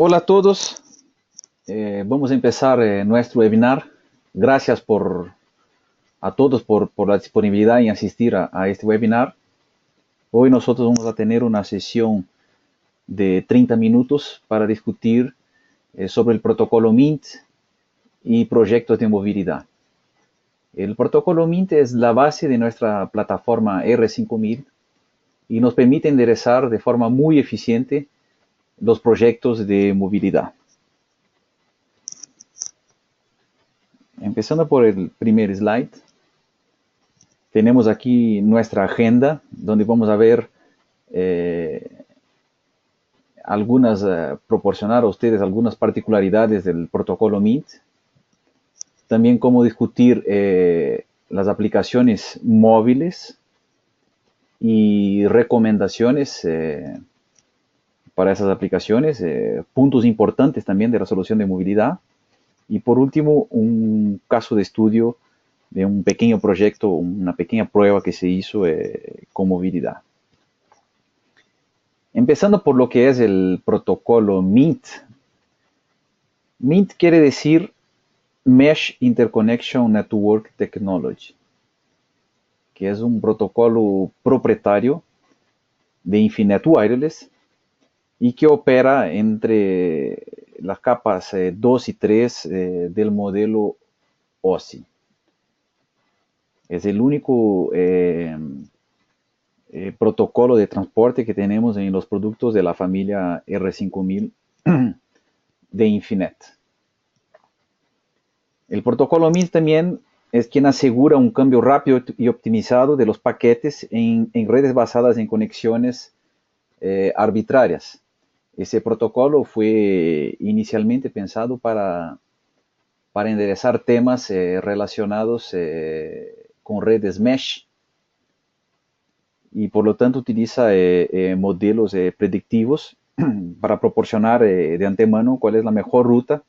Hola a todos. Vamos a empezar nuestro webinar. Gracias a todos por la disponibilidad en asistir a este webinar. Hoy nosotros vamos a tener una sesión de 30 minutos para discutir sobre el protocolo Mint y proyectos de movilidad. El protocolo Mint es la base de nuestra plataforma R5000 y nos permite enderezar de forma muy eficiente los proyectos de movilidad. Empezando por el primer slide, tenemos aquí nuestra agenda, donde vamos a ver proporcionar a ustedes algunas particularidades del protocolo Mint. También cómo discutir las aplicaciones móviles y recomendaciones para esas aplicaciones, puntos importantes también de la solución de movilidad. Y por último, un caso de estudio de un pequeño proyecto, una pequeña prueba que se hizo con movilidad. Empezando por lo que es el protocolo Mint. Mint quiere decir Mesh Interconnection Network Technology, que es un protocolo propietario de Infinet Wireless y que opera entre las capas 2 y 3 del modelo OSI. Es el único protocolo de transporte que tenemos en los productos de la familia R5000 de Infinet. El protocolo Mint también es quien asegura un cambio rápido y optimizado de los paquetes en redes basadas en conexiones arbitrarias. Ese protocolo fue inicialmente pensado para enderezar temas relacionados con redes mesh y por lo tanto utiliza modelos predictivos para proporcionar de antemano cuál es la mejor ruta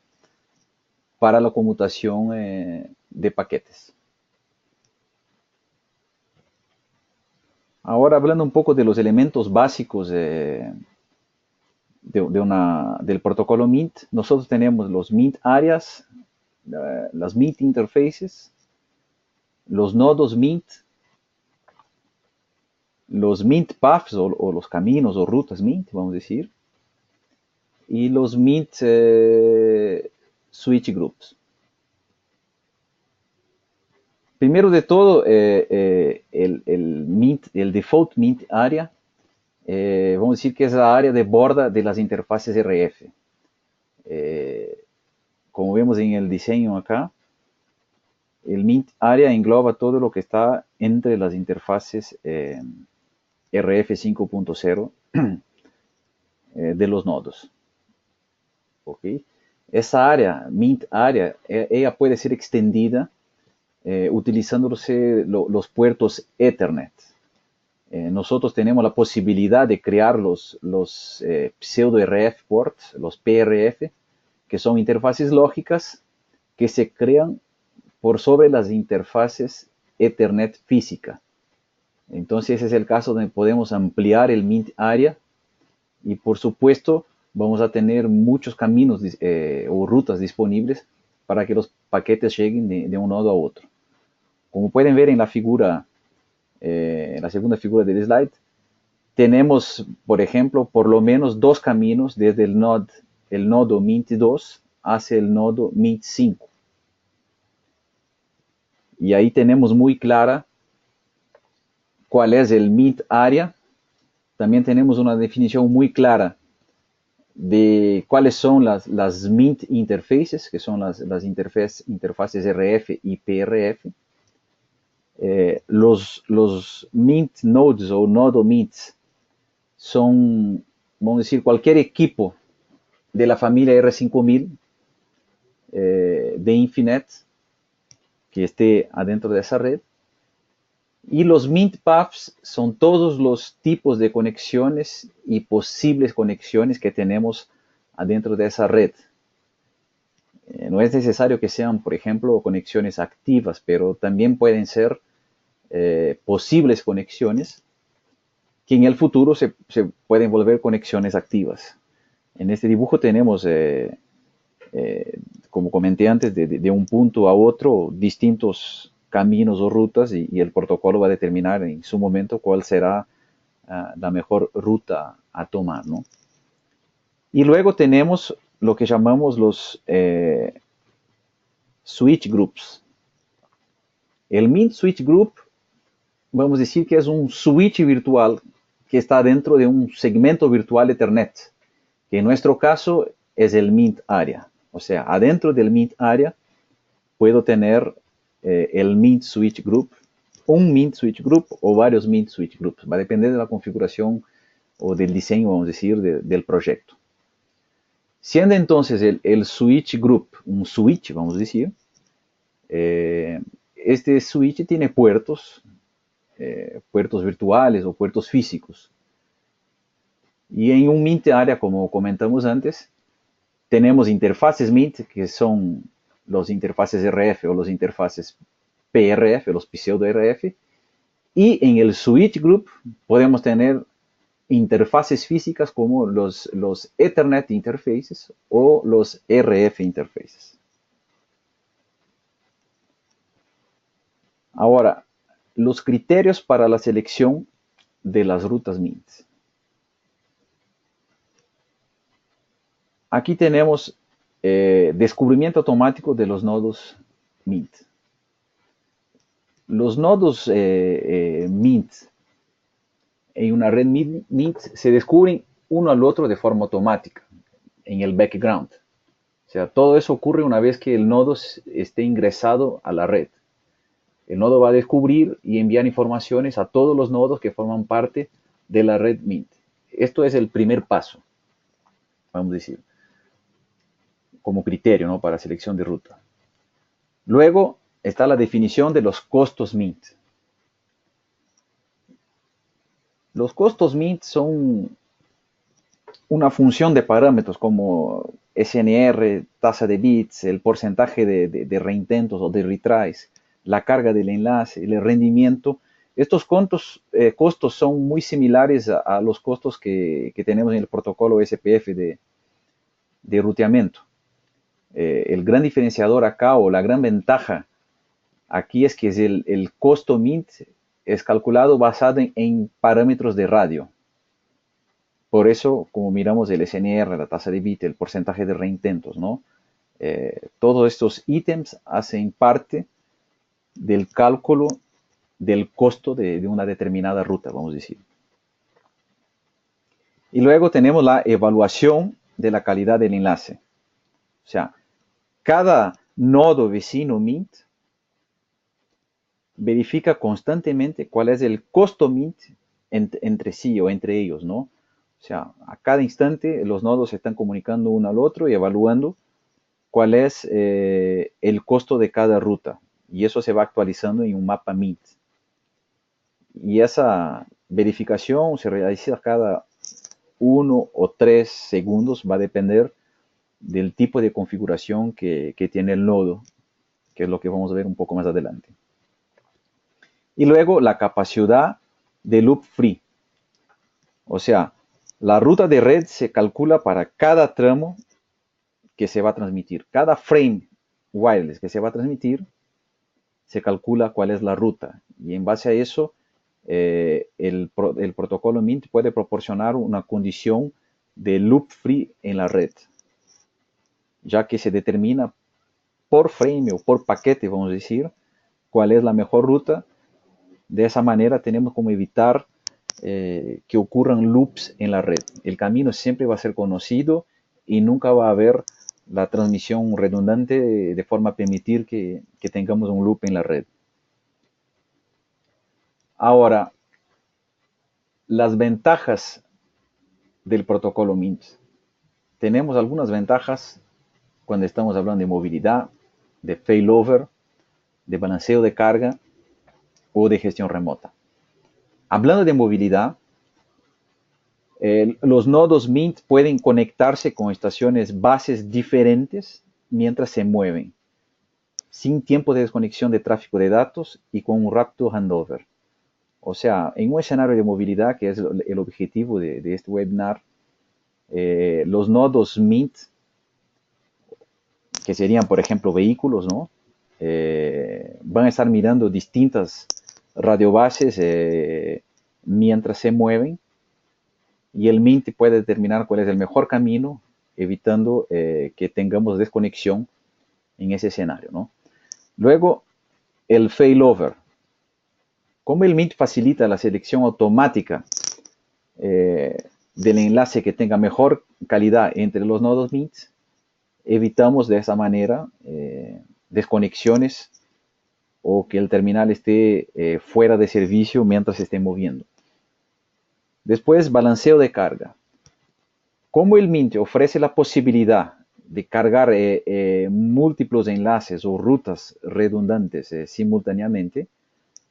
para la conmutación de paquetes. Ahora hablando un poco de los elementos básicos del protocolo Mint, nosotros tenemos los Mint áreas, las Mint interfaces, los nodos Mint, los Mint paths o los caminos o rutas Mint, vamos a decir, y los Mint switch groups. Primero de todo, el default Mint área, vamos a decir que es la área de borda de las interfaces RF. Como vemos en el diseño acá, el Mint área engloba todo lo que está entre las interfaces RF 5.0 de los nodos. ¿Okay? Esa área, Mint área, ella puede ser extendida utilizándose los puertos Ethernet. Nosotros tenemos la posibilidad de crear los pseudo RF ports, los PRF, que son interfaces lógicas que se crean por sobre las interfaces Ethernet física. Entonces ese es el caso donde podemos ampliar el Mint área y por supuesto vamos a tener muchos caminos o rutas disponibles para que los paquetes lleguen de un nodo a otro. Como pueden ver en la figura, en la segunda figura del slide, tenemos, por ejemplo, por lo menos dos caminos desde el nodo Mint 2 hacia el nodo Mint 5. Y ahí tenemos muy clara cuál es el Mint área. También tenemos una definición muy clara de cuáles son las Mint interfaces, que son las interfaces RF y PRF. Los Mint nodes o nodo Mints son, vamos a decir, cualquier equipo de la familia R5000 de Infinet que esté adentro de esa red. Y los Mint paths son todos los tipos de conexiones y posibles conexiones que tenemos adentro de esa red. No es necesario que sean, por ejemplo, conexiones activas, pero también pueden ser posibles conexiones que en el futuro se pueden volver conexiones activas. En este dibujo tenemos, como comenté antes, de un punto a otro distintos caminos o rutas y el protocolo va a determinar en su momento cuál será la mejor ruta a tomar, ¿no? Y luego tenemos lo que llamamos los switch groups. El Mint Switch Group, vamos a decir que es un switch virtual que está dentro de un segmento virtual Ethernet, que en nuestro caso es el Mint Area. O sea, adentro del Mint Area puedo tener el Mint Switch Group, un Mint Switch Group o varios Mint Switch Groups. Va a depender de la configuración o del diseño, vamos a decir, del proyecto. Siendo entonces el switch group un switch, vamos a decir, este switch tiene puertos, puertos virtuales o puertos físicos. Y en un Mint área, como comentamos antes, tenemos interfaces Mint, que son los interfaces RF o los interfaces PRF, los pseudo RF, y en el switch group podemos tener interfaces físicas como los Ethernet interfaces o los RF interfaces. Ahora, los criterios para la selección de las rutas Mint. Aquí tenemos descubrimiento automático de los nodos Mint. Los nodos Mint en una red Mint se descubren uno al otro de forma automática en el background. O sea, todo eso ocurre una vez que el nodo esté ingresado a la red. El nodo va a descubrir y enviar informaciones a todos los nodos que forman parte de la red Mint. Esto es el primer paso, vamos a decir, como criterio, ¿no?, para selección de ruta. Luego está la definición de los costos Mint. Los costos Mint son una función de parámetros como SNR, tasa de bits, el porcentaje de reintentos o de retries, la carga del enlace, el rendimiento. Estos costos son muy similares a los costos que tenemos en el protocolo SPF de ruteamiento. El gran diferenciador acá, o la gran ventaja aquí, es que el costo Mint es calculado basado en parámetros de radio. Por eso, como miramos el SNR, la tasa de bit, el porcentaje de reintentos, ¿no? Todos estos ítems hacen parte del cálculo del costo de una determinada ruta, vamos a decir. Y luego tenemos la evaluación de la calidad del enlace. O sea, cada nodo vecino Mint verifica constantemente cuál es el costo Mint entre sí o entre ellos, ¿no? O sea, a cada instante los nodos se están comunicando uno al otro y evaluando cuál es el costo de cada ruta. Y eso se va actualizando en un mapa Mint. Y esa verificación se realiza cada 1 o 3 segundos, va a depender del tipo de configuración que tiene el nodo, que es lo que vamos a ver un poco más adelante. Y luego la capacidad de loop free. O sea, la ruta de red se calcula para cada tramo que se va a transmitir. Cada frame wireless que se va a transmitir, se calcula cuál es la ruta. Y en base a eso, el protocolo Mint puede proporcionar una condición de loop free en la red, ya que se determina por frame o por paquete, vamos a decir, cuál es la mejor ruta. De esa manera tenemos como evitar que ocurran loops en la red. El camino siempre va a ser conocido y nunca va a haber la transmisión redundante de forma a permitir que tengamos un loop en la red. Ahora, las ventajas del protocolo Mint. Tenemos algunas ventajas cuando estamos hablando de movilidad, de failover, de balanceo de carga o de gestión remota. Hablando de movilidad, los nodos Mint pueden conectarse con estaciones bases diferentes mientras se mueven, sin tiempo de desconexión de tráfico de datos y con un rápido handover. O sea, en un escenario de movilidad, que es el objetivo de este webinar, los nodos Mint, que serían, por ejemplo, vehículos, ¿no? Van a estar mirando distintas radiobases mientras se mueven, y el Mint puede determinar cuál es el mejor camino, evitando que tengamos desconexión en ese escenario, ¿no? Luego, el failover. Como el Mint facilita la selección automática del enlace que tenga mejor calidad entre los nodos Mint, evitamos de esa manera desconexiones o que el terminal esté fuera de servicio mientras se esté moviendo. Después, balanceo de carga. Como el Mint ofrece la posibilidad de cargar múltiples enlaces o rutas redundantes simultáneamente,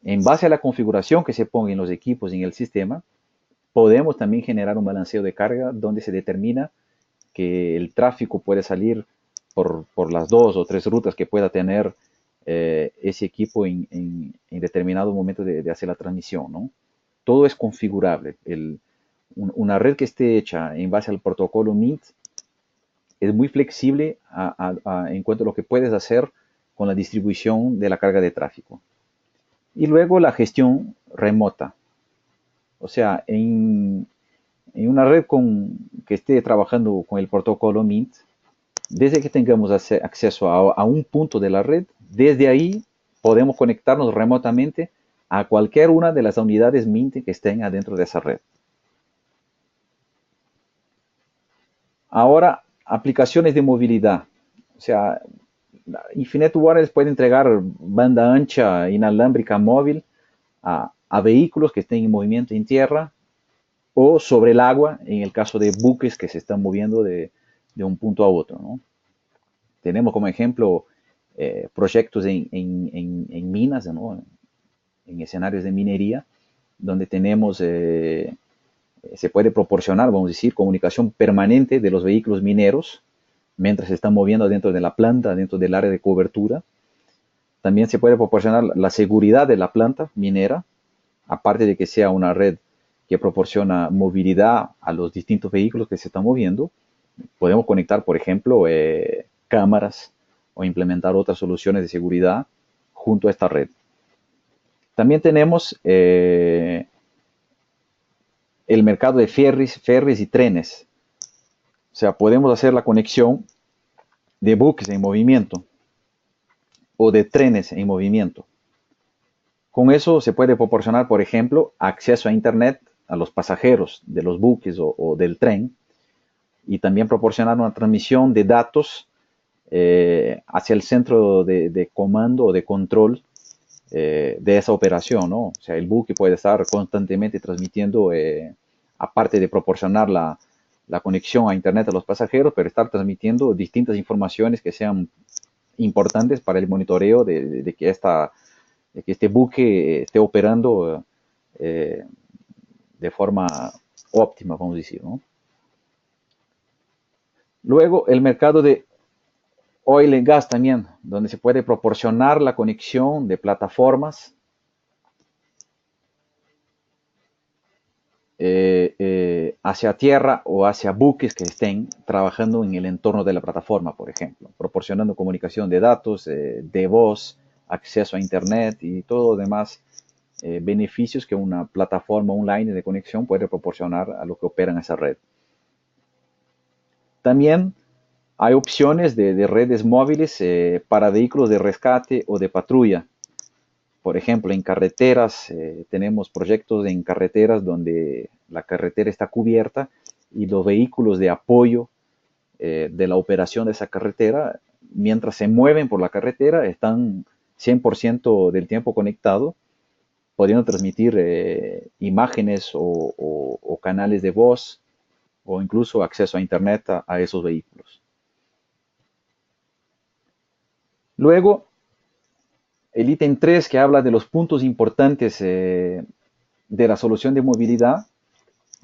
en base a la configuración que se ponga en los equipos y en el sistema, podemos también generar un balanceo de carga donde se determina que el tráfico puede salir por las 2 o 3 rutas que pueda tener ese equipo en determinado momento de hacer la transmisión, ¿no? Todo es configurable. Una red que esté hecha en base al protocolo Mint es muy flexible en cuanto a lo que puedes hacer con la distribución de la carga de tráfico. Y luego la gestión remota. O sea, en una red que esté trabajando con el protocolo Mint, desde que tengamos acceso a un punto de la red, desde ahí podemos conectarnos remotamente a cualquier una de las unidades Mint que estén adentro de esa red. Ahora, aplicaciones de movilidad. O sea, Infinite Wireless puede entregar banda ancha inalámbrica móvil a vehículos que estén en movimiento en tierra o sobre el agua, en el caso de buques que se están moviendo de un punto a otro, ¿no? Tenemos como ejemplo proyectos en minas, ¿no? En escenarios de minería, donde tenemos, se puede proporcionar, vamos a decir, comunicación permanente de los vehículos mineros mientras se están moviendo dentro de la planta, dentro del área de cobertura. También se puede proporcionar la seguridad de la planta minera, aparte de que sea una red que proporciona movilidad a los distintos vehículos que se están moviendo. Podemos conectar, por ejemplo, cámaras o implementar otras soluciones de seguridad junto a esta red. También tenemos el mercado de ferries y trenes. O sea, podemos hacer la conexión de buques en movimiento o de trenes en movimiento. Con eso se puede proporcionar, por ejemplo, acceso a Internet a los pasajeros de los buques o del tren, y también proporcionar una transmisión de datos hacia el centro de comando o de control de esa operación, ¿no? O sea, el buque puede estar constantemente transmitiendo, aparte de proporcionar la conexión a Internet a los pasajeros, pero estar transmitiendo distintas informaciones que sean importantes para el monitoreo de que este buque esté operando de forma óptima, vamos a decir, ¿no? Luego, el mercado de oil and gas también, donde se puede proporcionar la conexión de plataformas hacia tierra o hacia buques que estén trabajando en el entorno de la plataforma, por ejemplo, proporcionando comunicación de datos, de voz, acceso a Internet y todo lo demás beneficios que una plataforma online de conexión puede proporcionar a los que operan esa red. También hay opciones de redes móviles para vehículos de rescate o de patrulla. Por ejemplo, en carreteras, tenemos proyectos en carreteras donde la carretera está cubierta y los vehículos de apoyo de la operación de esa carretera, mientras se mueven por la carretera, están 100% del tiempo conectados, pudiendo transmitir imágenes o canales de voz o incluso acceso a Internet a esos vehículos. Luego, el ítem 3 que habla de los puntos importantes de la solución de movilidad,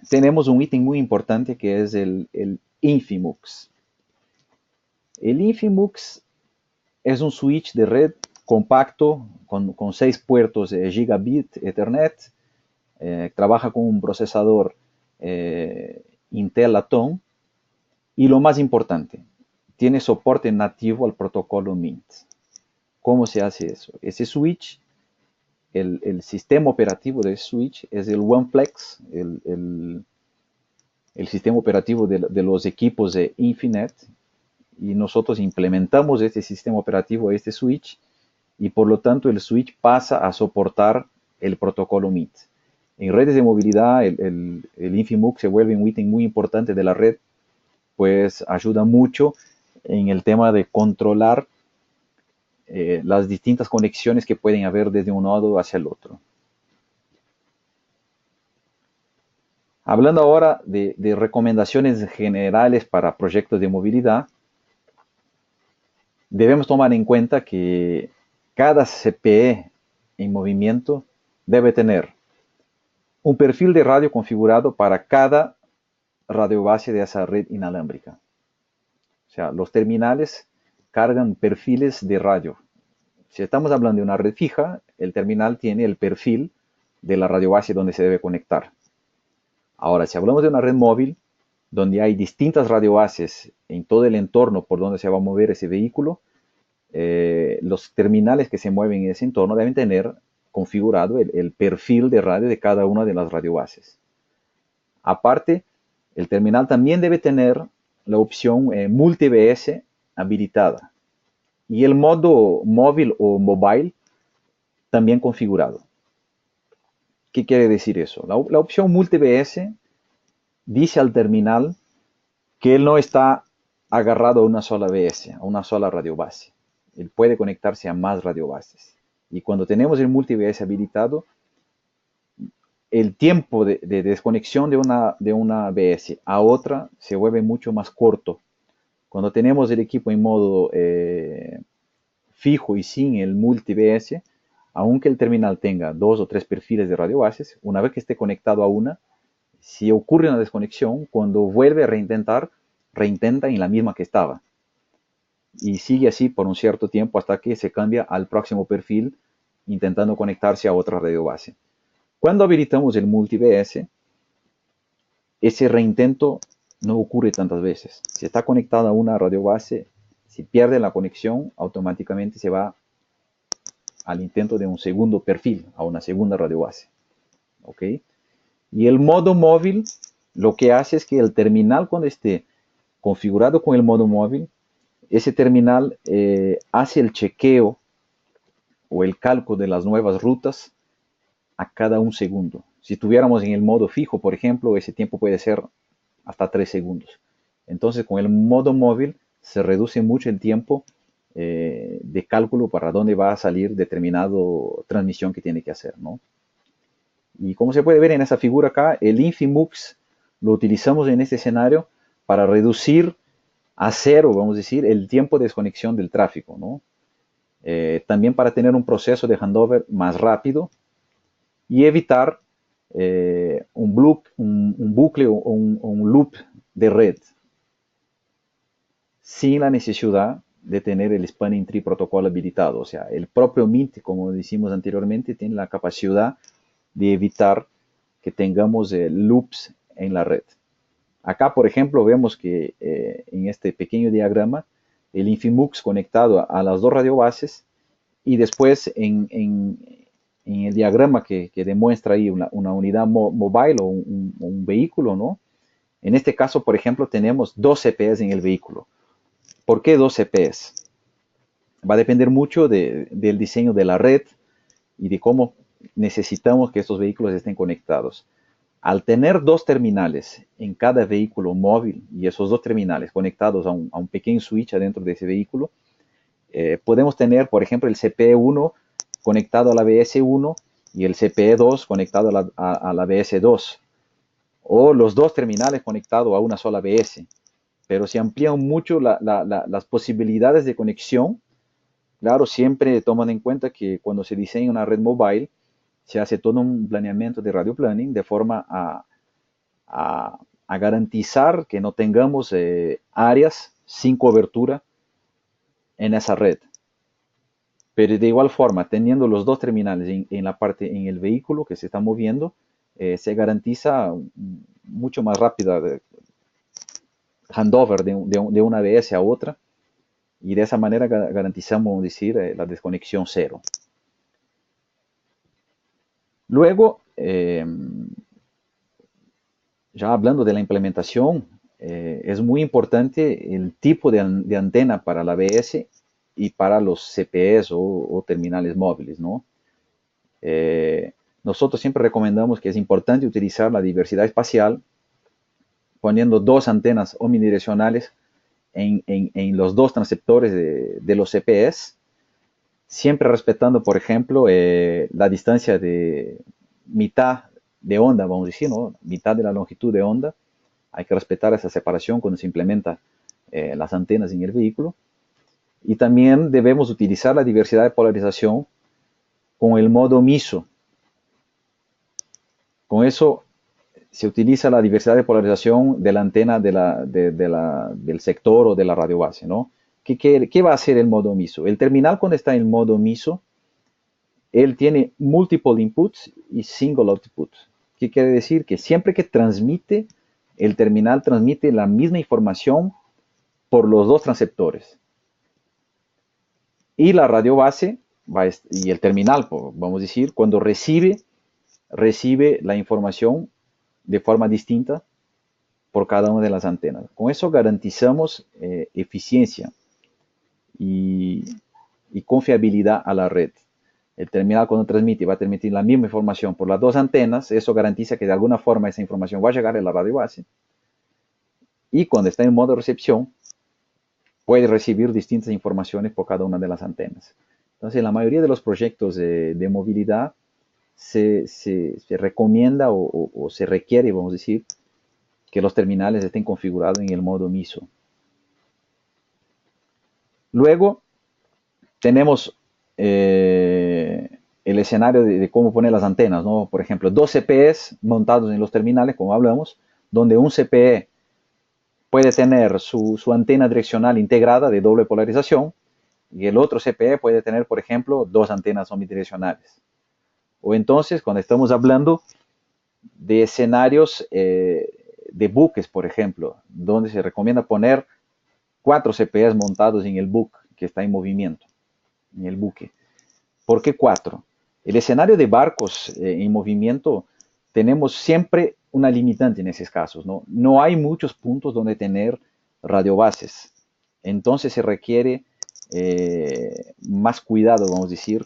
tenemos un ítem muy importante que es el InfyMux. El InfyMux es un switch de red compacto con 6 puertos gigabit Ethernet. Trabaja con un procesador Intel Atom Y lo más importante, tiene soporte nativo al protocolo Mint. ¿Cómo se hace eso? Ese switch, el sistema operativo de ese switch es el OneFlex, el sistema operativo de los equipos de Infinet, y nosotros implementamos este sistema operativo a este switch, y por lo tanto el switch pasa a soportar el protocolo Mint. En redes de movilidad, el InfyMux se vuelve un ítem muy importante de la red, pues ayuda mucho en el tema de controlar las distintas conexiones que pueden haber desde un nodo hacia el otro. Hablando ahora de recomendaciones generales para proyectos de movilidad, debemos tomar en cuenta que cada CPE en movimiento debe tener un perfil de radio configurado para cada radio base de esa red inalámbrica. O sea, los terminales cargan perfiles de radio. Si estamos hablando de una red fija, el terminal tiene el perfil de la radio base donde se debe conectar. Ahora, si hablamos de una red móvil, donde hay distintas radiobases en todo el entorno por donde se va a mover ese vehículo, los terminales que se mueven en ese entorno deben tener configurado el perfil de radio de cada una de las radiobases. Aparte, el terminal también debe tener la opción multi-BS habilitada y el modo móvil o mobile también configurado. ¿Qué quiere decir eso? La opción multi-BS dice al terminal que él no está agarrado a una sola BS, a una sola radiobase. Él puede conectarse a más radiobases. Y cuando tenemos el multi-BS habilitado, el tiempo de desconexión de una BS a otra se vuelve mucho más corto. Cuando tenemos el equipo en modo fijo y sin el multi-BS, aunque el terminal tenga 2 o 3 perfiles de radiobases, una vez que esté conectado a una, si ocurre una desconexión, cuando vuelve a reintentar, reintenta en la misma que estaba. Y sigue así por un cierto tiempo hasta que se cambia al próximo perfil, intentando conectarse a otra radiobase. Cuando habilitamos el multi-BS, ese reintento no ocurre tantas veces. Si está conectado a una radiobase, si pierde la conexión, automáticamente se va al intento de un segundo perfil, a una segunda radiobase. ¿Ok? Y el modo móvil lo que hace es que el terminal, cuando esté configurado con el modo móvil, ese terminal hace el chequeo o el cálculo de las nuevas rutas a cada un segundo. Si estuviéramos en el modo fijo, por ejemplo, ese tiempo puede ser hasta 3 segundos. Entonces, con el modo móvil se reduce mucho el tiempo de cálculo para dónde va a salir determinado transmisión que tiene que hacer, ¿no? Y como se puede ver en esa figura acá, el InfyMux lo utilizamos en este escenario para reducir a cero, vamos a decir, el tiempo de desconexión del tráfico, ¿no? También para tener un proceso de handover más rápido y evitar un bucle o un loop de red sin la necesidad de tener el spanning tree protocolo habilitado. O sea, el propio Mint, como decimos anteriormente, tiene la capacidad de evitar que tengamos loops en la red. Acá, por ejemplo, vemos que en este pequeño diagrama, el InfyMux conectado a las dos radiobases y después en el diagrama que demuestra ahí una unidad mobile o un vehículo, ¿no? En este caso, por ejemplo, tenemos dos CPEs en el vehículo. ¿Por qué dos CPEs? Va a depender mucho del diseño de la red y de cómo necesitamos que estos vehículos estén conectados. Al tener dos terminales en cada vehículo móvil y esos dos terminales conectados a un pequeño switch adentro de ese vehículo, podemos tener, por ejemplo, el CPE1 conectado a la BS1 y el CPE2 conectado a la BS2, o los dos terminales conectados a una sola BS. Pero se amplían mucho las posibilidades de conexión. Claro, siempre toman en cuenta que cuando se diseña una red mobile, se hace todo un planeamiento de radio planning de forma a garantizar que no tengamos áreas sin cobertura en esa red. Pero de igual forma, teniendo los dos terminales en el vehículo que se está moviendo, se garantiza mucho más rápida handover de una ABS a otra, y de esa manera garantizamos, decir, la desconexión cero. Luego, ya hablando de la implementación, es muy importante el tipo de antena para la ABS y para los CPEs o terminales móviles, ¿no? Eh, Nosotros siempre recomendamos que es importante utilizar la diversidad espacial poniendo dos antenas omnidireccionales en los dos transceptores de los CPEs, siempre respetando, por ejemplo, la distancia de mitad de onda, vamos a decir, ¿no? Mitad de la longitud de onda. Hay que respetar esa separación cuando se implementa las antenas en el vehículo. Y también debemos utilizar la diversidad de polarización con el modo MISO. Con eso se utiliza la diversidad de polarización de la antena del sector o de la radio base, ¿no? ¿Qué va a hacer el modo MISO? El terminal cuando está en modo MISO, él tiene multiple inputs y single output. ¿Qué quiere decir? Que siempre que transmite, el terminal transmite la misma información por los dos transceptores. Y la radio base y el terminal, vamos a decir, cuando recibe la información de forma distinta por cada una de las antenas. Con eso garantizamos eficiencia y, y confiabilidad a la red. El terminal cuando transmite va a transmitir la misma información por las dos antenas, eso garantiza que de alguna forma esa información va a llegar a la radio base. Y cuando está en modo de recepción, puede recibir distintas informaciones por cada una de las antenas. Entonces, la mayoría de los proyectos de movilidad se recomienda o se requiere, vamos a decir, que los terminales estén configurados en el modo MISO. Luego, tenemos el escenario de cómo poner las antenas, ¿no? Por ejemplo, dos CPEs montados en los terminales, como hablamos, donde un CPE puede tener su antena direccional integrada de doble polarización y el otro CPE puede tener, por ejemplo, dos antenas omnidireccionales. O entonces, cuando estamos hablando de escenarios de buques, por ejemplo, donde se recomienda poner 4 CPEs montados en el buque que está en movimiento, en el buque. ¿Por qué 4? El escenario de barcos en movimiento, tenemos siempre una limitante en esos casos, ¿no? No hay muchos puntos donde tener radiobases. Entonces se requiere más cuidado, vamos a decir,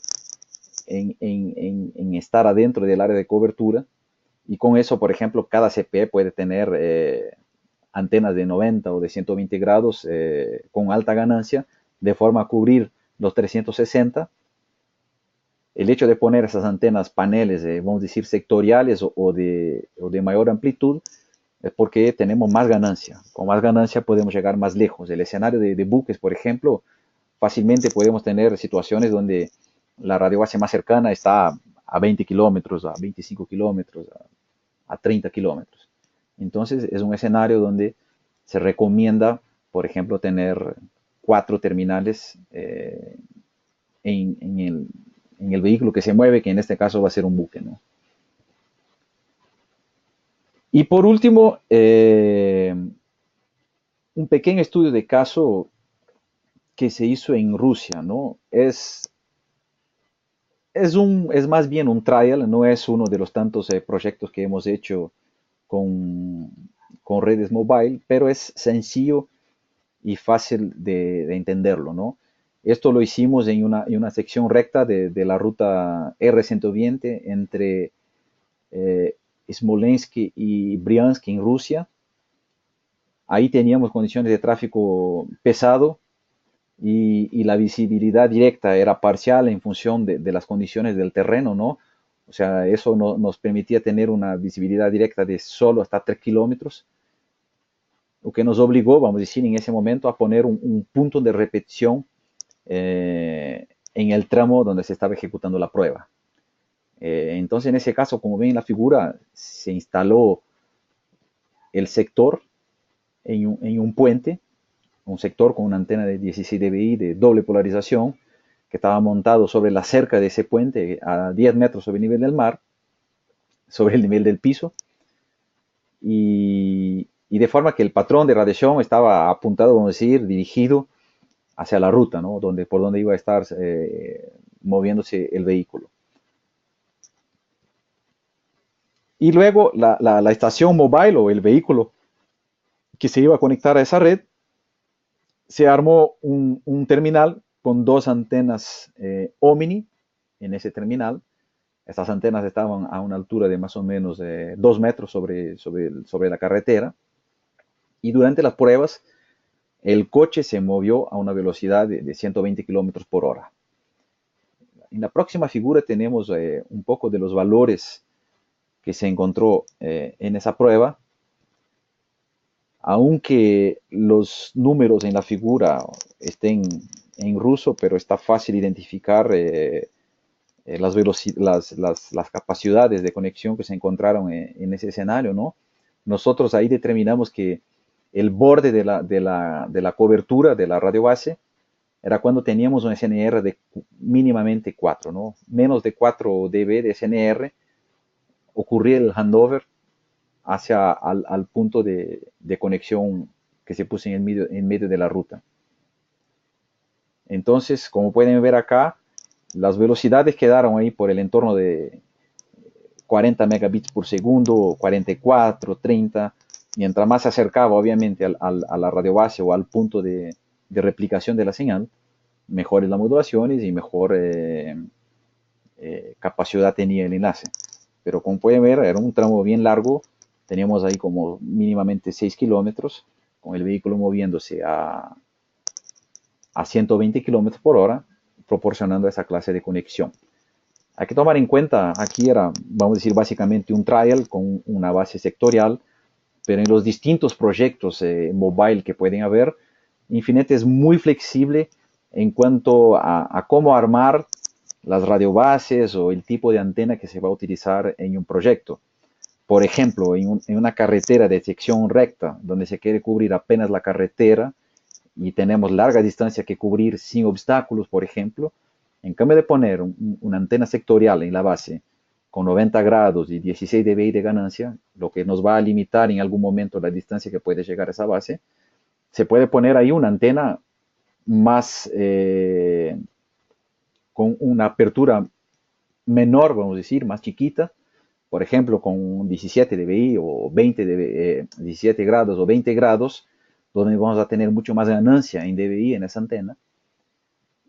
en estar adentro del área de cobertura. Y con eso, por ejemplo, cada CPE puede tener antenas de 90 o de 120 grados con alta ganancia, de forma a cubrir los 360. El hecho de poner esas antenas paneles, vamos a decir, sectoriales o de mayor amplitud, es porque tenemos más ganancia. Con más ganancia podemos llegar más lejos. El escenario de buques, por ejemplo, fácilmente podemos tener situaciones donde la radio base más cercana está a 20 kilómetros, a 25 kilómetros, a 30 kilómetros. Entonces es un escenario donde se recomienda, por ejemplo, tener 4 terminales en el vehículo que se mueve, que en este caso va a ser un buque, ¿no? Y por último, un pequeño estudio de caso que se hizo en Rusia, ¿no? Es más bien un trial, no es uno de los tantos proyectos que hemos hecho con, con redes mobile, pero es sencillo y fácil de entenderlo, ¿no? Esto lo hicimos en una sección recta de la ruta R120 entre Smolensk y Briansk en Rusia. Ahí teníamos condiciones de tráfico pesado y la visibilidad directa era parcial en función de las condiciones del terreno, ¿no? O sea, eso nos permitía tener una visibilidad directa de solo hasta 3 kilómetros, lo que nos obligó, vamos a decir, en ese momento a poner un punto de repetición en el tramo donde se estaba ejecutando la prueba. Entonces, en ese caso, como ven en la figura, se instaló el sector en un puente, un sector con una antena de 16 dBi de doble polarización, que estaba montado sobre la cerca de ese puente a 10 metros sobre el nivel del mar, sobre el nivel del piso, y y de forma que el patrón de radiación estaba apuntado, vamos a decir, dirigido hacia la ruta, ¿no? Por donde iba a estar moviéndose el vehículo. Y luego la estación mobile o el vehículo que se iba a conectar a esa red, se armó un terminal con dos antenas Omni en ese terminal. Estas antenas estaban a una altura de más o menos 2 metros sobre la carretera. Y durante las pruebas, el coche se movió a una velocidad de 120 kilómetros por hora. En la próxima figura tenemos un poco de los valores que se encontró en esa prueba. Aunque los números en la figura estén en ruso, pero está fácil identificar las capacidades de conexión que se encontraron en ese escenario, ¿no? Nosotros ahí determinamos que el borde de la cobertura de la radio base era cuando teníamos un SNR de mínimamente 4, ¿no? Menos de 4 dB de SNR, ocurría el handover al punto de conexión que se puso en medio de la ruta. Entonces, como pueden ver acá, las velocidades quedaron ahí por el entorno de 40 megabits por segundo, 44, 30, mientras más se acercaba obviamente a la radio base o al punto de replicación de la señal, mejores las modulaciones y mejor capacidad tenía el enlace. Pero como pueden ver, era un tramo bien largo, teníamos ahí como mínimamente 6 kilómetros, con el vehículo moviéndose a 120 kilómetros por hora, proporcionando esa clase de conexión. Hay que tomar en cuenta, aquí era, vamos a decir, básicamente un trial con una base sectorial, pero en los distintos proyectos mobile que pueden haber, Infinet es muy flexible en cuanto a cómo armar las radiobases o el tipo de antena que se va a utilizar en un proyecto. Por ejemplo, en una carretera de sección recta, donde se quiere cubrir apenas la carretera y tenemos larga distancia que cubrir sin obstáculos, por ejemplo, en cambio de poner una antena sectorial en la base con 90 grados y 16 dBi de ganancia, lo que nos va a limitar en algún momento la distancia que puede llegar a esa base, se puede poner ahí una antena más con una apertura menor, vamos a decir, más chiquita, por ejemplo, con 17 dBi o 17 grados o 20 grados, donde vamos a tener mucho más ganancia en dBi en esa antena,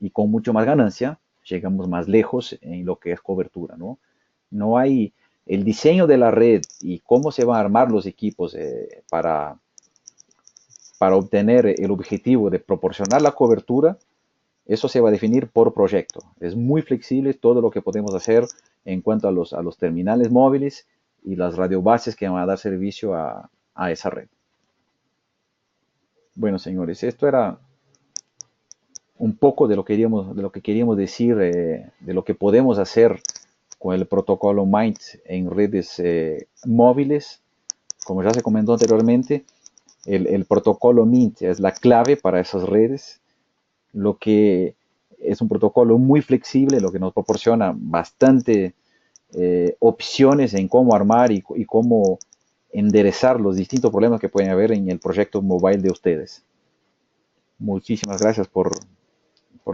y con mucho más ganancia llegamos más lejos en lo que es cobertura, ¿no? No hay el diseño de la red y cómo se van a armar los equipos para obtener el objetivo de proporcionar la cobertura. Eso se va a definir por proyecto. Es muy flexible todo lo que podemos hacer en cuanto a los terminales móviles y las radiobases que van a dar servicio a esa red. Bueno, señores, esto era un poco de lo que queríamos decir, de lo que podemos hacer con el protocolo MINT en redes móviles. Como ya se comentó anteriormente, el protocolo MINT es la clave para esas redes, lo que es un protocolo muy flexible, lo que nos proporciona bastante opciones en cómo armar y cómo enderezar los distintos problemas que pueden haber en el proyecto mobile de ustedes. Muchísimas gracias por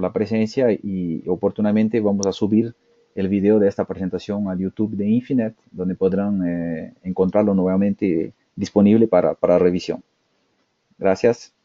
la presencia y oportunamente vamos a subir el video de esta presentación al YouTube de Infinet, donde podrán encontrarlo nuevamente disponible para revisión. Gracias.